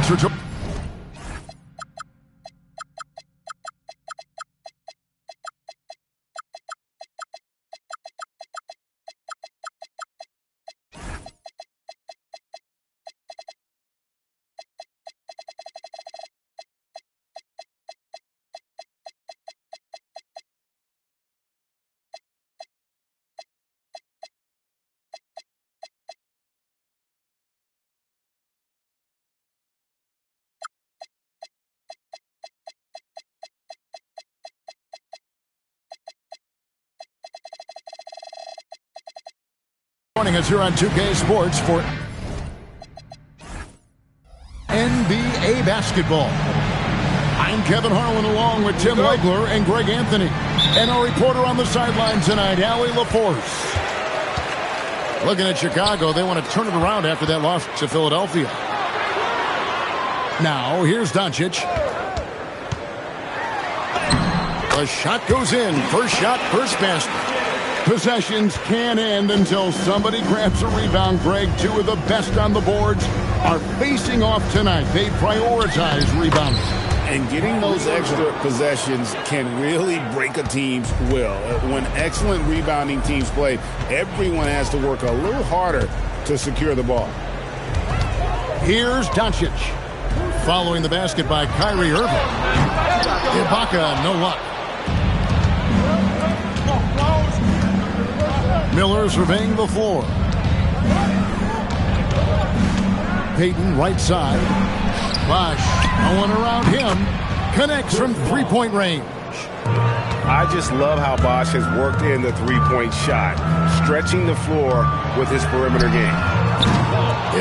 Thanks for joining. Joining us here on 2K Sports for NBA basketball. I'm Kevin Harlan along with Tim Legler and Greg Anthony. And our reporter on the sidelines tonight, Allie LaForce. Looking at Chicago, they want to turn it around after that loss to Philadelphia. Now, here's Doncic. The shot goes in. First shot, first basket. Possessions can't end until somebody grabs a rebound. Greg, two of the best on the boards are facing off tonight. They prioritize rebounding. And getting those extra possessions can really break a team's will. When excellent rebounding teams play, everyone has to work a little harder to secure the ball. Here's Doncic. Following the basket by Kyrie Irving. Ibaka, no luck. Miller surveying the floor. Payton right side. Bosh, no one around him. Connects from three-point range. I just love how Bosh has worked in the three-point shot, stretching the floor with his perimeter game.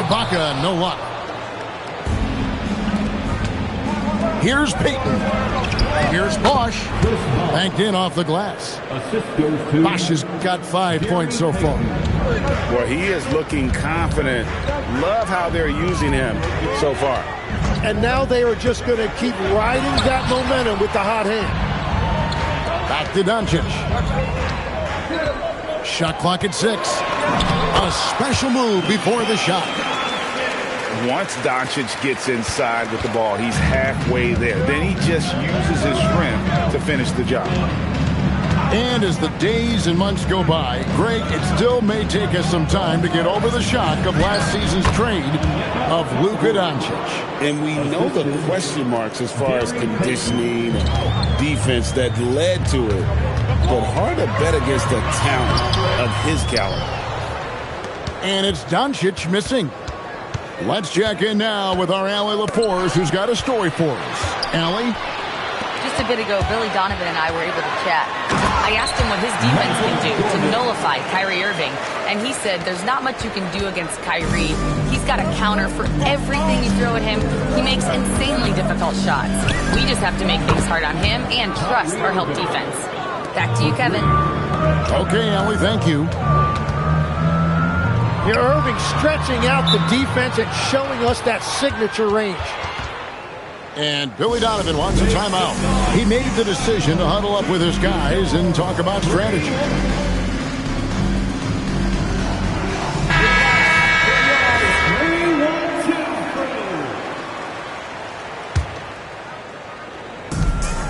Ibaka, no luck. Here's Payton. Here's Bosh. Banked in off the glass. Bosh has got 5 points so far. Well, he is looking confident. Love how they're using him so far. And now they are just going to keep riding that momentum with the hot hand. Back to Doncic. Shot clock at 6. A special move before the shot. Once Doncic gets inside with the ball, he's halfway there. Then he just uses his strength to finish the job. And as the days and months go by, Greg, it still may take us some time to get over the shock of last season's trade of Luka Doncic. And we know the question marks as far as conditioning and defense that led to it. But hard to bet against the talent of his caliber. And it's Doncic missing. Let's check in now with our Allie LaForce, who's got a story for us. Allie? Just a bit ago, Billy Donovan and I were able to chat. I asked him what his defense can do to nullify Kyrie Irving, and he said there's not much you can do against Kyrie. He's got a counter for everything you throw at him. He makes insanely difficult shots. We just have to make things hard on him and trust our help defense. Back to you, Kevin. Okay, Allie, thank you. Here, Irving stretching out the defense and showing us that signature range. And Billy Donovan wants a timeout. He made the decision to huddle up with his guys and talk about strategy.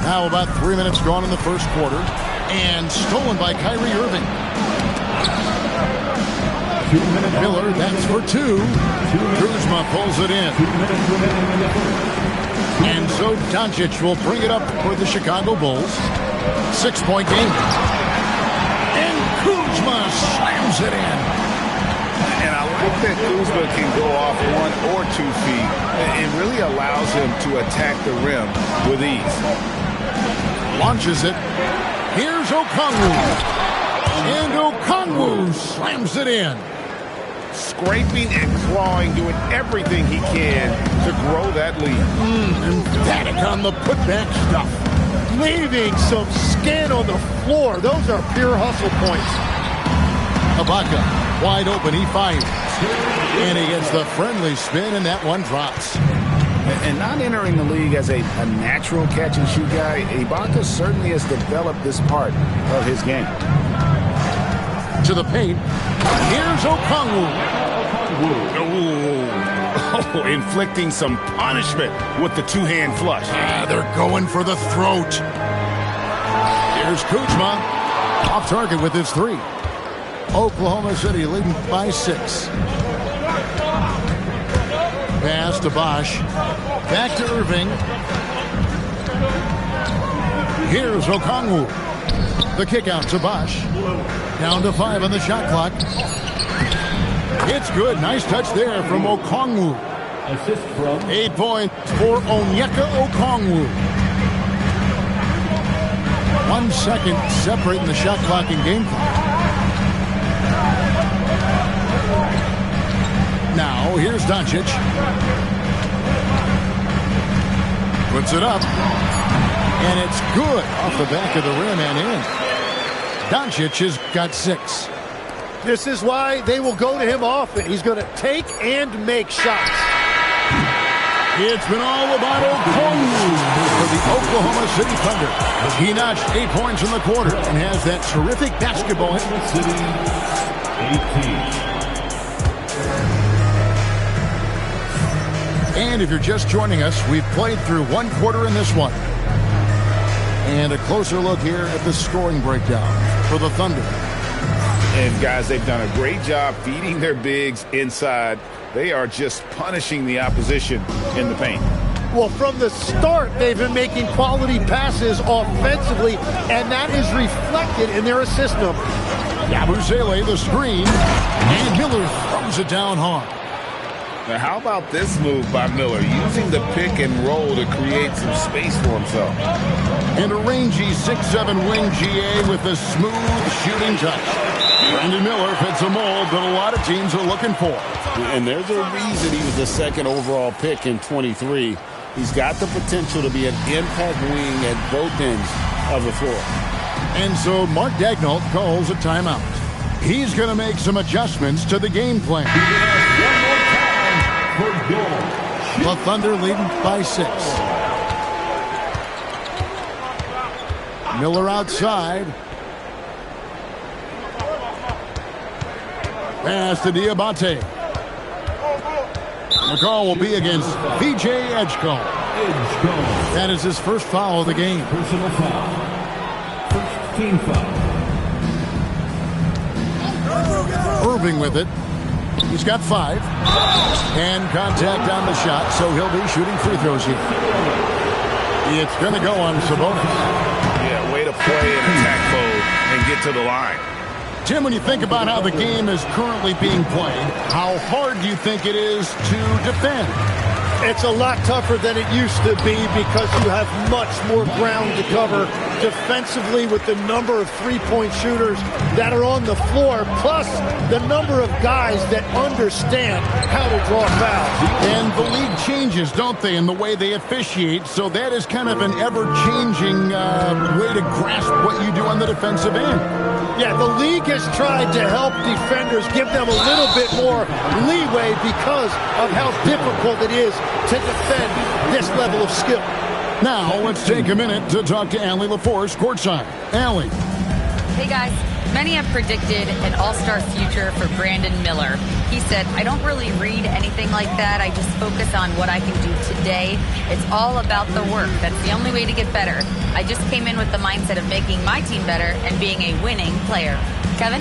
Now about 3 minutes gone in the first quarter. And stolen by Kyrie Irving. Miller, that's for 2. Kuzma pulls it in. And so Doncic will bring it up for the Chicago Bulls. 6-point game. And Kuzma slams it in. And I like that Kuzma can go off 1 or 2 feet. It really allows him to attack the rim with ease. Launches it. Here's Okongwu. And Okongwu slams it in. Scraping and clawing, doing everything he can to grow that lead. Emphatic on the putback stuff. Leaving some skin on the floor. Those are pure hustle points. Ibaka, wide open, he fires. And he gets the friendly spin, and that one drops. And not entering the league as a natural catch-and-shoot guy, Ibaka certainly has developed this part of his game. To the paint. Here's Okongwu. Oh, inflicting some punishment with the two-hand flush. They're going for the throat. Here's Kuzma. Off target with his 3. Oklahoma City leading by 6. Pass to Bosch. Back to Irving. Here's Okongwu. The kick out to Bosch. Down to 5 on the shot clock. It's good. Nice touch there from Okongwu. 8 points for Onyeka Okongwu. 1 second separating the shot clock and game clock. Now, here's Doncic. Puts it up. And it's good off the back of the rim and in. Doncic has got 6. This is why they will go to him often. He's going to take and make shots. It's been all about Okongwu for the Oklahoma City Thunder. He notched 8 points in the quarter and has that terrific basketball. City 18. And if you're just joining us, we've played through 1 quarter in this one. And a closer look here at the scoring breakdown for the Thunder. And guys, they've done a great job feeding their bigs inside. They are just punishing the opposition in the paint. Well, from the start, they've been making quality passes offensively, and that is reflected in their assist number. Yabusele, the screen, and Miller throws it down hard. Now, how about this move by Miller, using the pick and roll to create some space for himself? And a rangy 6'7" wing GA with a smooth shooting touch. Brandon Miller fits a mold that a lot of teams are looking for. And there's a reason he was the 2nd overall pick in 23. He's got the potential to be an impact wing at both ends of the floor. And so Mark Daigneault calls a timeout. He's going to make some adjustments to the game plan. The Thunder leading by 6. Miller outside. Pass to Diabate. The call will be against VJ Edgecombe. That is his first foul of the game. Personal foul. First team foul. Irving with it. He's got 5. And contact on the shot, so he'll be shooting free throws here. It's going to go on Sabonis. Yeah, way to play in attack mode and get to the line. Tim, when you think about how the game is currently being played, how hard do you think it is to defend? It's a lot tougher than it used to be because you have much more ground to cover defensively with the number of three-point shooters that are on the floor, plus the number of guys that understand how to draw fouls. And the league changes, don't they, in the way they officiate, so that is kind of an ever-changing way to grasp what you do on the defensive end. Yeah, the league has tried to help defenders, give them a little bit more leeway because of how difficult it is to defend this level of skill. Now, let's take a minute to talk to Allie LaForce courtside. Allie. Hey, guys. Many have predicted an all-star future for Brandon Miller. He said, I don't really read anything like that. I just focus on what I can do today. It's all about the work. That's the only way to get better. I just came in with the mindset of making my team better and being a winning player. Kevin?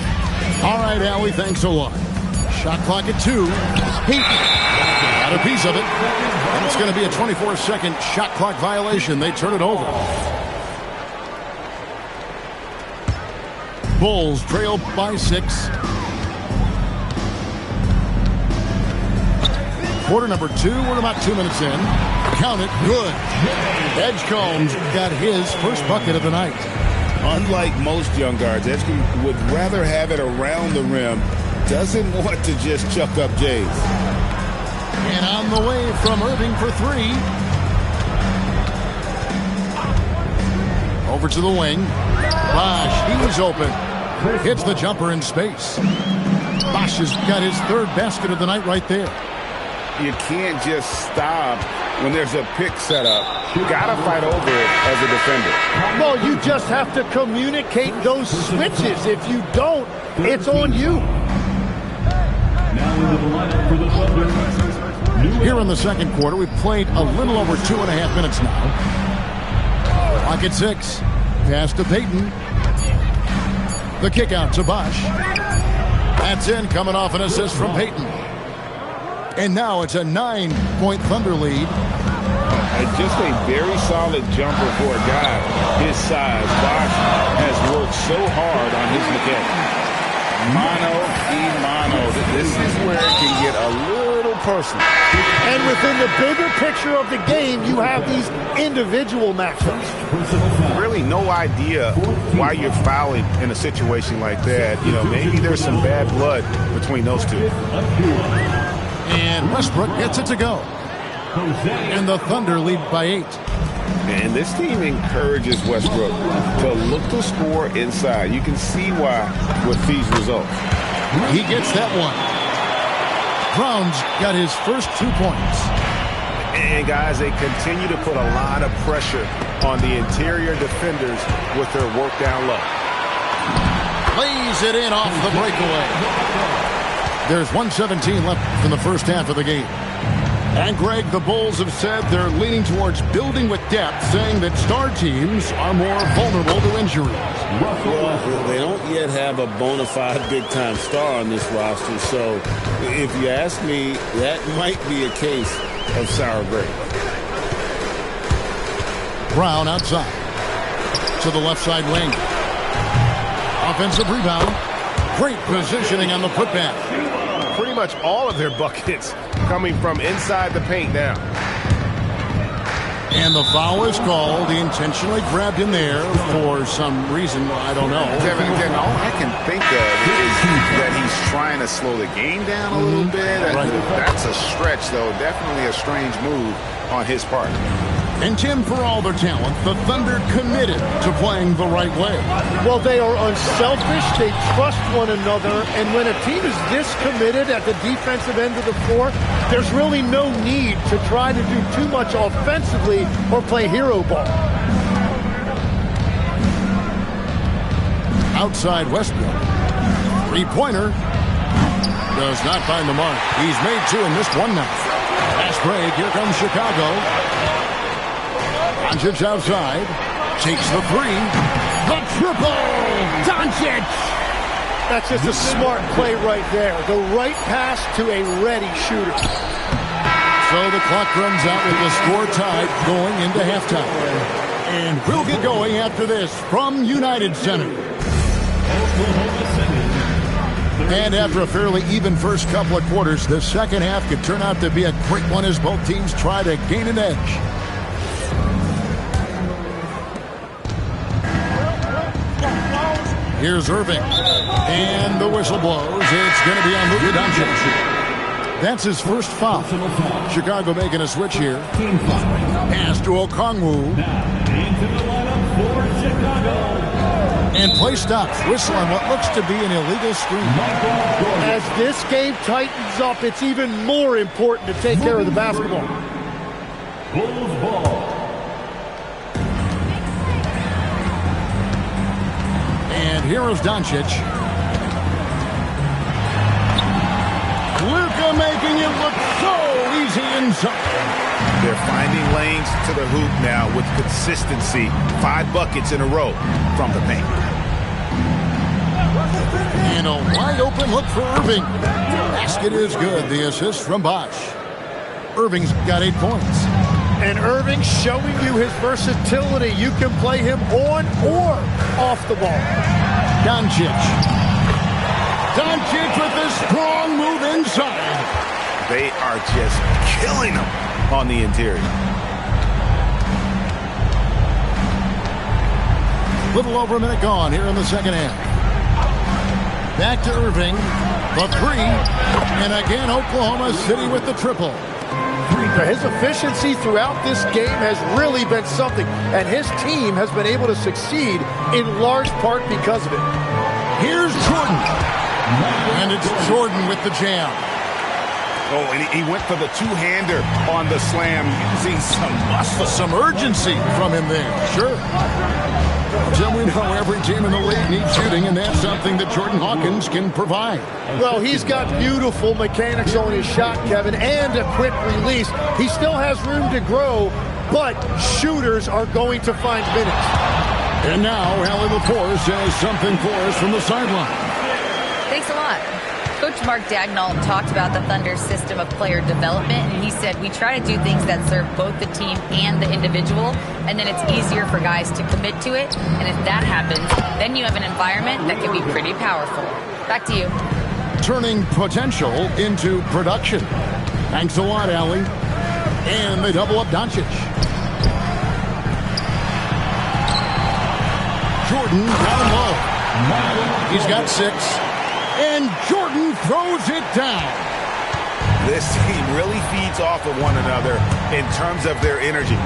All right, Allie, thanks a lot. Shot clock at 2. He got a piece of it. And it's going to be a 24-second shot clock violation. They turn it over. Bulls trail by 6. Quarter number 2. We're about 2 minutes in. Count it. Good. Edgecombe's got his first bucket of the night. Unlike most young guards, Edgecombe would rather have it around the rim. Doesn't want to just chuck up Jays. And on the way from Irving for 3. Over to the wing. Bosch, he's open. Hits the jumper in space. Bosch has got his 3rd basket of the night right there. You can't just stop when there's a pick set up. You got to fight over it as a defender. Well, you just have to communicate those switches. If you don't, it's on you. Now into the lineup for the Thunder. Here in the second quarter, we've played a little over 2.5 minutes now. Clock at 6. Pass to Peyton. The kick out to Bosch. That's in, coming off an assist from Peyton. And now it's a 9-point Thunder lead. Just a very solid jumper for a guy his size. Bosch has worked so hard on his mechanics. Mano y mano. This is where it can get a little personal. And within the bigger picture of the game, you have these individual matchups. Really no idea why you're fouling in a situation like that. You know, maybe there's some bad blood between those two. And Westbrook gets it to go. And the Thunder lead by 8. And this team encourages Westbrook to look to score inside. You can see why with these results. He gets that one. Brown's got his first 2 points. And guys, they continue to put a lot of pressure on the interior defenders with their work down low. Lays it in off the breakaway. There's 1:17 left in the first half of the game. And, Greg, the Bulls have said they're leaning towards building with depth, saying that star teams are more vulnerable to injuries. Well, they don't yet have a bona fide big-time star on this roster, so if you ask me, that might be a case of sour grapes. Brown outside to the left side wing. Offensive rebound. Great positioning on the putback. Pretty much all of their buckets coming from inside the paint now. And the foul is called. He intentionally grabbed in there for some reason. I don't know. Kevin, again, all I can think of is that he's trying to slow the game down a little bit. Right. That's a stretch, though. Definitely a strange move on his part. And, Tim, for all their talent, the Thunder committed to playing the right way. Well, they are unselfish. They trust one another. And when a team is this committed at the defensive end of the floor, there's really no need to try to do too much offensively or play hero ball. Outside Westbrook. Three-pointer. Does not find the mark. He's made 2 and missed 1 now. Fast break. Here comes Chicago. Doncic outside. Takes the 3. The triple! Doncic! That's just a smart play right there. The right pass to a ready shooter. So the clock runs out with the score tied going into halftime. And we'll get going after this from United Center. And after a fairly even first couple of quarters, the second half could turn out to be a great one as both teams try to gain an edge. Here's Irving. And the whistle blows. It's going to be on Luka Doncic. That's his first foul. Chicago making a switch here. Pass to Okongwu. And play stops. Whistle on what looks to be an illegal screen. As this game tightens up, it's even more important to take care of the basketball. Bulls ball. And here is Doncic. Luka making it look so easy inside. They're finding lanes to the hoop now with consistency. 5 buckets in a row from the paint. And a wide open look for Irving. Basket is good. The assist from Bosch. Irving's got 8 points. And Irving showing you his versatility. You can play him on or off the ball. Doncic. Doncic with a strong move inside. They are just killing them on the interior. Little over a minute gone here in the second half. Back to Irving. The 3. And again, Oklahoma City with the triple. His efficiency throughout this game has really been something, and his team has been able to succeed in large part because of it. Here's Jordan. And it's Jordan with the jam. Oh, and he went for the two-hander on the slam, using some muscle. Some urgency from him there, sure. Jim, we know every team in the league needs shooting, and that's something that Jordan Hawkins can provide. Well, he's got beautiful mechanics on his shot, Kevin, and a quick release. He still has room to grow, but shooters are going to find minutes. And now, Allie LaForce says something for us from the sideline. Thanks a lot. Coach Mark Dagnall talked about the Thunder's system of player development, and he said we try to do things that serve both the team and the individual, and then it's easier for guys to commit to it. And if that happens, then you have an environment that can be pretty powerful. Back to you. Turning potential into production. Thanks a lot, Allie. And they double up Doncic. Jordan down low. He's got 6. And Jordan throws it down. This team really feeds off of one another in terms of their energy.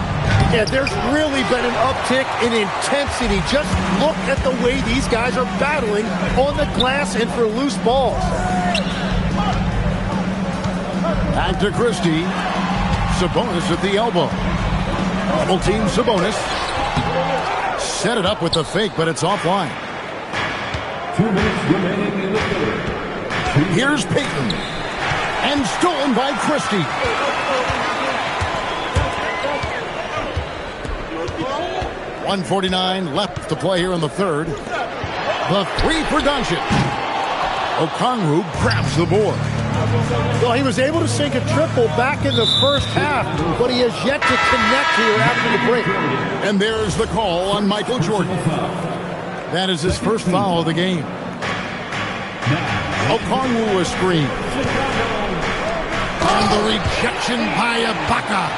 Yeah, there's really been an uptick in intensity. Just look at the way these guys are battling on the glass and for loose balls. Back to Christie. Sabonis at the elbow. Double team Sabonis. Set it up with the fake, but it's offline. 2 minutes remaining in the third. Here's Payton. And stolen by Christie. .149 left to play here in the third. The 3 for Doncic. Okongwu grabs the board. Well, he was able to sink a triple back in the first half, but he has yet to connect here after the break. And there's the call on Michael Jordan. That is his first foul of the game. Okongwu a screen. And the rejection by Ibaka.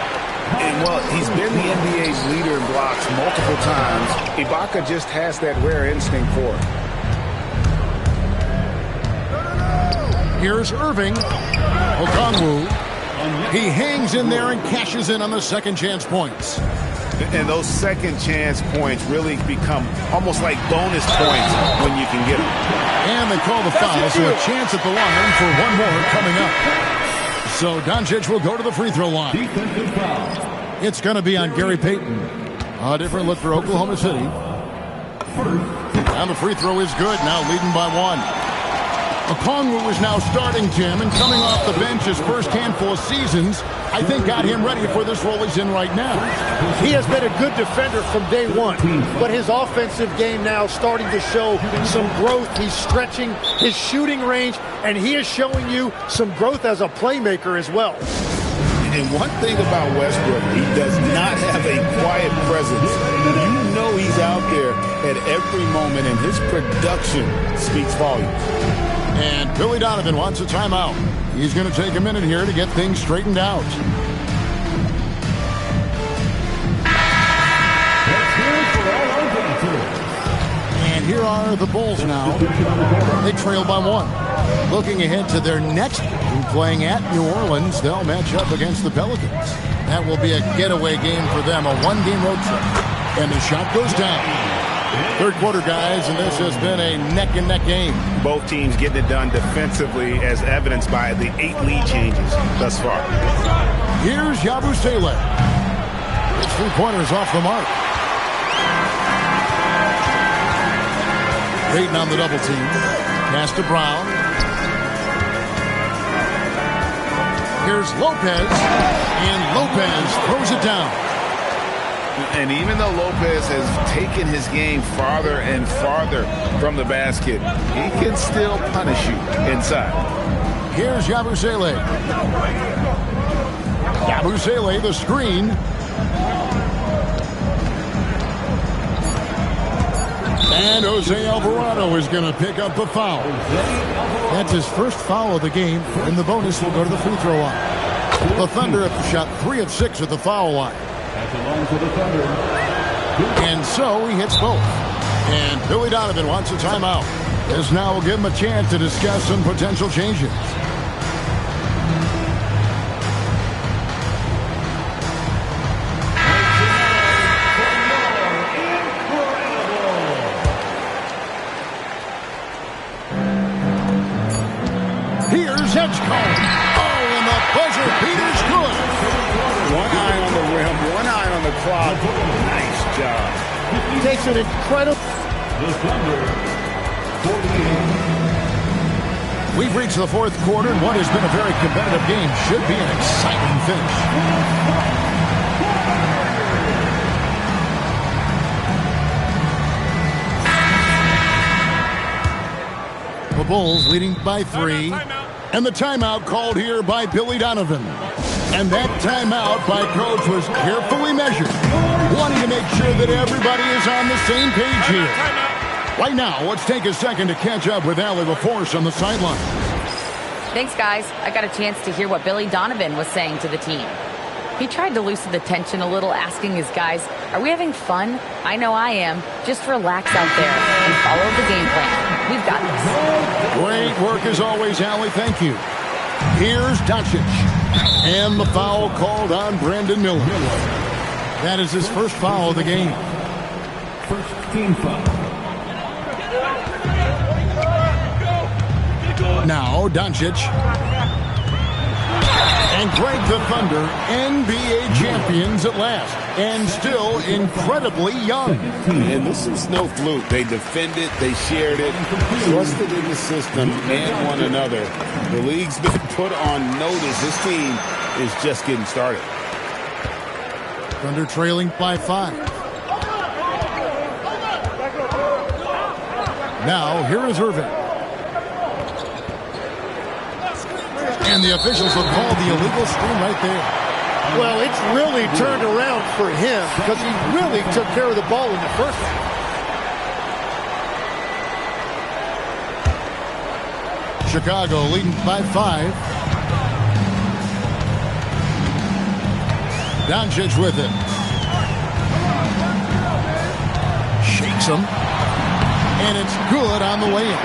And, well, he's been the NBA's leader in blocks multiple times. Ibaka just has that rare instinct for it. Here's Irving. Okongwu. He hangs in there and cashes in on the second chance points. And those second chance points really become almost like bonus points when you can get them. And they call the foul, so a chance at the line for one more coming up. So Doncic will go to the free throw line. Defensive foul. It's going to be on Gary Payton. A different look for Oklahoma City. And the free throw is good, now leading by 1. Okongwu is now starting, Jim, and coming off the bench his first handful of seasons, I think got him ready for this role he's in right now. He has been a good defender from day one, but his offensive game now starting to show some growth. He's stretching his shooting range, and he is showing you some growth as a playmaker as well. And one thing about Westbrook, he does not have a quiet presence. You know he's out there at every moment, and his production speaks volumes. And Billy Donovan wants a timeout. He's going to take a minute here to get things straightened out. And here are the Bulls now. They trail by 1. Looking ahead to their next game, playing at New Orleans, they'll match up against the Pelicans. That will be a getaway game for them, a 1-game road trip. And the shot goes down. Third quarter, guys, and this has been a neck-and-neck game. Both teams getting it done defensively, as evidenced by the 8 lead changes thus far. Here's Yabusele. His 3-pointers off the mark. Payton on the double team. Pass to Brown. Here's Lopez. And Lopez throws it down. And even though Lopez has taken his game farther and farther from the basket, he can still punish you inside. Here's Yabusele. Yabusele, the screen. And Jose Alvarado is going to pick up the foul. That's his first foul of the game, and the bonus will go to the free throw line. The Thunder have shot 3 of 6 at the foul line. And so he hits both. And Billy Donovan wants a timeout. This now will give him a chance to discuss some potential changes. Here's Edgecombe. Oh, and the buzzer beater's good. One eye on the rim, one eye on the clock. Nice job. Takes an incredible... The Thunder, 48. We've reached the fourth quarter, and what has been a very competitive game should be an exciting finish. The Bulls leading by 3. And the timeout called here by Billy Donovan. And that timeout by Coach was carefully measured, wanting to make sure that everybody is on the same page here. Right now, let's take a second to catch up with Allie LaForce on the sideline. Thanks, guys. I got a chance to hear what Billy Donovan was saying to the team. He tried to loosen the tension a little, asking his guys, are we having fun? I know I am. Just relax out there and follow the game plan. We've got this. Great work as always, Allie. Thank you. Here's Doncic. And the foul called on Brandon Miller. That is his first foul of the game. First team foul. Now, Doncic. And Greg the Thunder, NBA champions at last. And still incredibly young. And this is no fluke. They defended, they shared it, trusted in the system and one another. The league's been put on notice. This team is just getting started. Thunder trailing by 5. Now, here is Irving. And the officials will call the illegal screen right there. Well, it's really turned around for him because he really took care of the ball in the first half. Chicago leading by 5. Doncic with it. Shakes him. And it's good on the way in.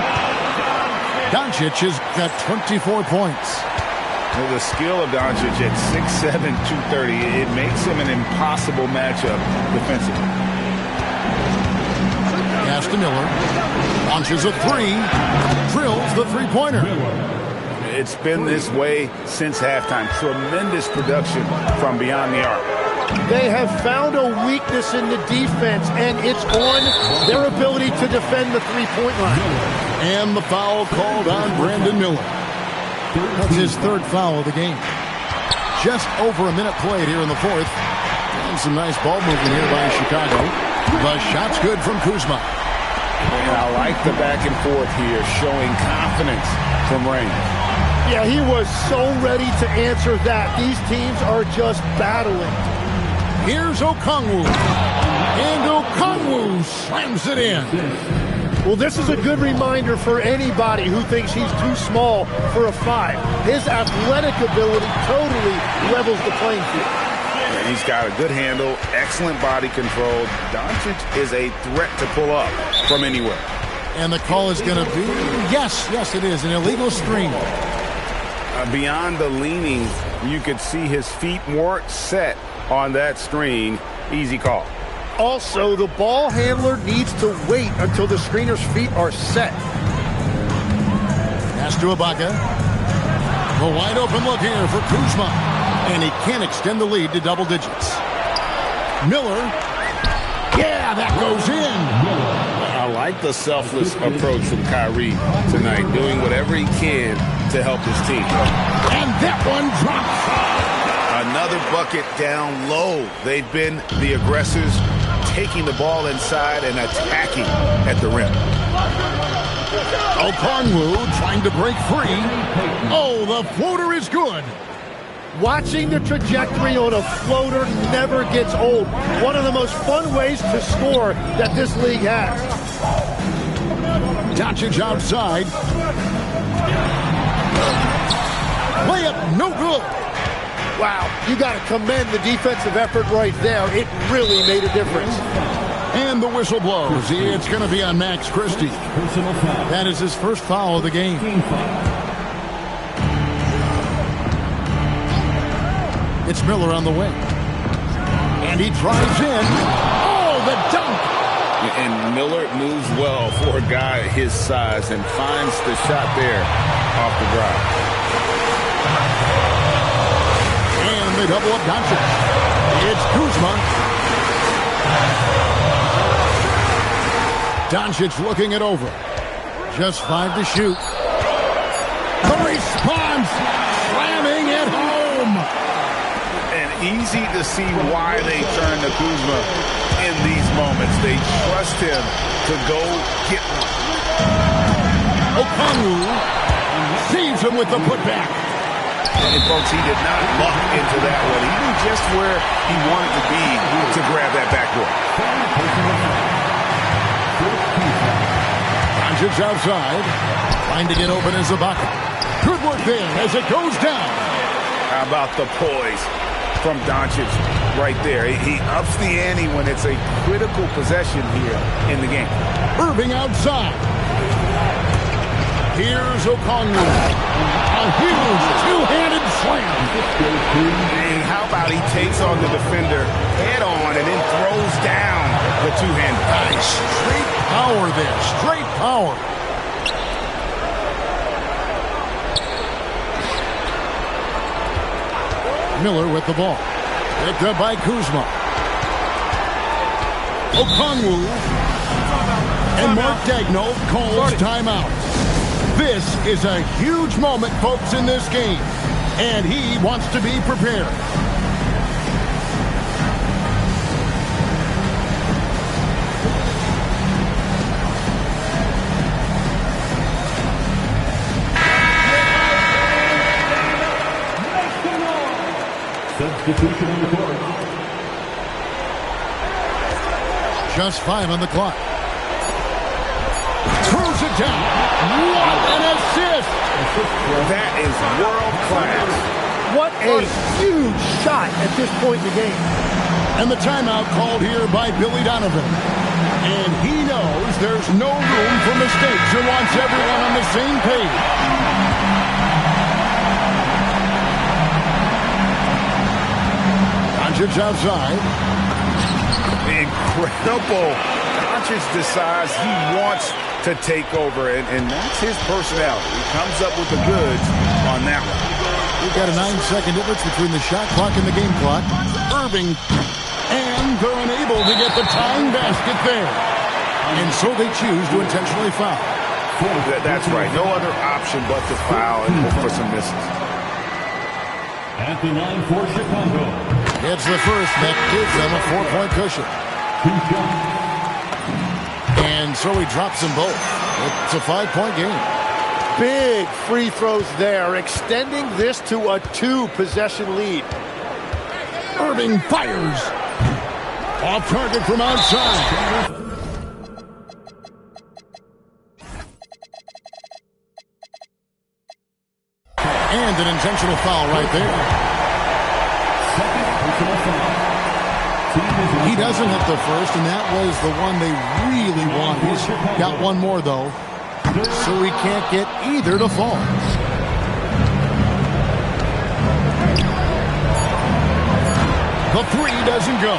Doncic has got 24 points. Well, the skill of Doncic at 6'7", 230, it makes him an impossible matchup defensively. Pass to Miller. Launches a 3. Drills the three-pointer. It's been this way since halftime. Tremendous production from beyond the arc. They have found a weakness in the defense, and it's on their ability to defend the three-point line. And the foul called on Brandon Miller. That's his third foul of the game. Just over a minute played here in the fourth. And some nice ball movement here by Chicago. The shot's good from Kuzma. And I like the back and forth here, showing confidence from Rain. Yeah, he was so ready to answer that. These teams are just battling. Here's Okongwu. And Okongwu slams it in. Well, this is a good reminder for anybody who thinks he's too small for a 5. His athletic ability totally levels the playing field. And he's got a good handle, excellent body control. Doncic is a threat to pull up from anywhere. And the call is going to be, yes, it is, an illegal screen. Beyond the leaning, you could see his feet weren't set on that screen. Easy call. Also, the ball handler needs to wait until the screener's feet are set. Pass to Ibaka. A wide open look here for Kuzma. And he can't extend the lead to double digits. Miller. Yeah, that goes in. I like the selfless approach from Kyrie tonight, doing whatever he can to help his team. And that one drops. Another bucket down low. They've been the aggressors, taking the ball inside and attacking at the rim. Okongwu trying to break free. Oh, the floater is good. Watching the trajectory on a floater never gets old. One of the most fun ways to score that this league has. Doncic outside. Layup, no good. Wow, you got to commend the defensive effort right there. It really made a difference. And the whistle blows. It's going to be on Max Christie. Personal foul. That is his first foul of the game. Team foul. It's Miller on the way. And he drives in. Oh, the dunk. And Miller moves well for a guy his size and finds the shot there off the drive. And they double up Doncic. It's Kuzma. Doncic looking it over. Just 5 to shoot. The response, slamming it home. And easy to see why they turn to Kuzma in these moments. They trust him to go get one. Okongwu sees him with the putback. And folks, he did not luck into that one. He knew just where he wanted to be to grab that backboard. Doncic outside. Trying to get open as Ibaka. Good work there as it goes down. How about the poise from Doncic right there? He ups the ante when it's a critical possession here in the game. Irving outside. Here's Okongwu. A huge two-handed slam. And how about he takes on the defender head on and then throws down the two-handed. Nice. Straight power there. Straight power. Miller with the ball. Picked up by Kuzma. Okongwu. And Mark Daigneault calls timeout. This is a huge moment, folks, in this game. And he wants to be prepared. Substitution on the court. Just 5 on the clock. Throws it down. What an assist! That is world class. What a huge shot at this point in the game. And the timeout called here by Billy Donovan. And he knows there's no room for mistakes and wants everyone on the same page. Doncic outside. Incredible. Doncic decides he wants to take over, and that's his personality. He comes up with the goods on that one. We've got a 9-second difference between the shot clock and the game clock. Irving, and they're unable to get the tying basket there. And so they choose to intentionally foul. That's right. No other option but to foul and look for some misses. At the line for Chicago. It's the first that gives them a 4-point cushion. And so he drops them both. It's a 5-point game. Big free throws there, extending this to a 2-possession lead. Irving fires. Off target from outside. And an intentional foul right there. He doesn't hit the first, and that was the one they really want. He's got one more, though, so he can't get either to fall. The three doesn't go.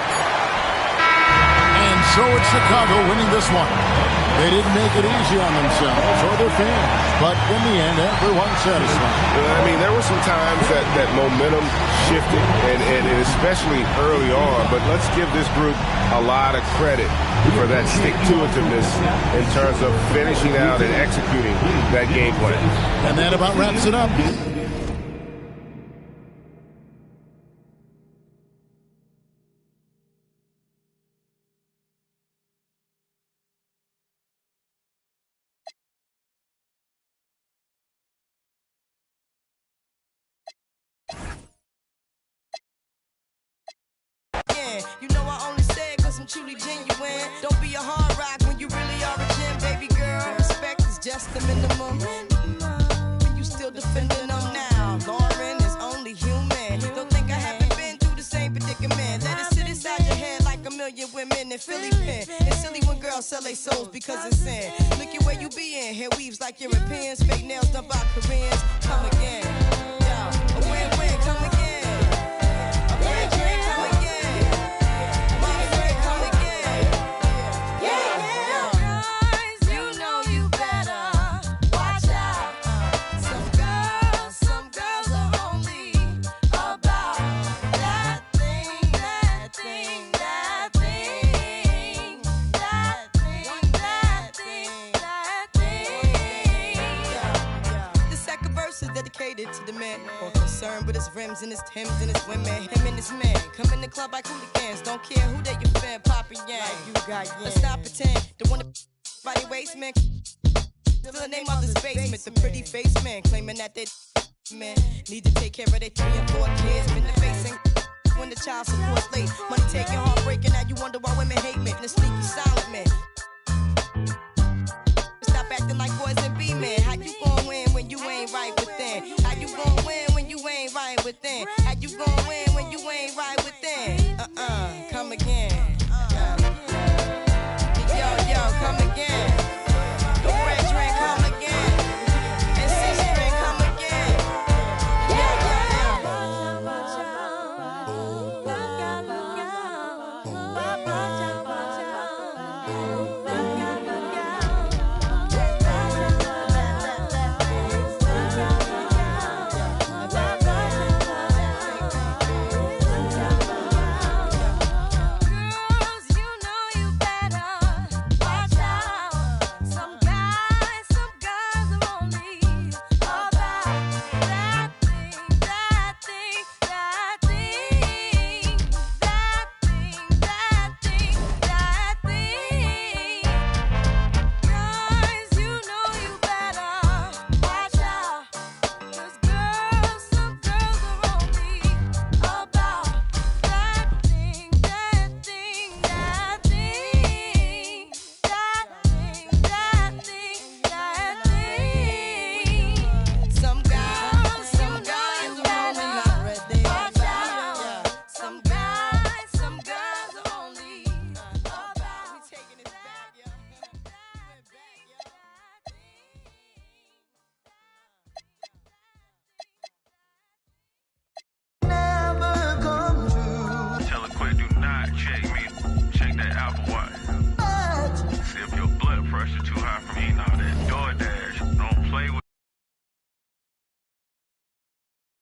And so it's Chicago winning this one. They didn't make it easy on themselves or their fans, but in the end, everyone's satisfied. I mean, there were some times that momentum shifted, and especially early on, but let's give this group a lot of credit for that stick-to-itiveness in terms of finishing out and executing that game plan. And that about wraps it up. You know I only say it cause I'm truly genuine. Don't be a hard rock when you really are a gem, baby girl. Respect is just the minimum. When you still defending them now. Lauren is only human. Don't think I haven't been through the same predicament. Let it sit inside your head like a million women in Philly pen. It's silly when girls sell their souls because it's sin. Look at where you be in. Hair weaves like Europeans. Fake nails done by Koreans. Come again. Yeah, a win-win. Come again. with his rims and his Timbs and his women. Him and his man come in the club like hooligans. Don't care who they you fan, Papa Yang. Like you got yang. Let's not pretend the one body waste man. Still the name of this basement, the pretty face man claiming that they man need to take care of their 3 and 4 kids. Been the facing when the child support's late. Money taking, heartbreaking. Now you wonder why women hate me. And the sneaky silent man. Stop acting like boys and be men. How you gon' win when you ain't right within? How you gon' win when you ain't right within? How you gon' win when you ain't right within? Come again. Yo, come again. The red drink, come again. And 6 drink, come again.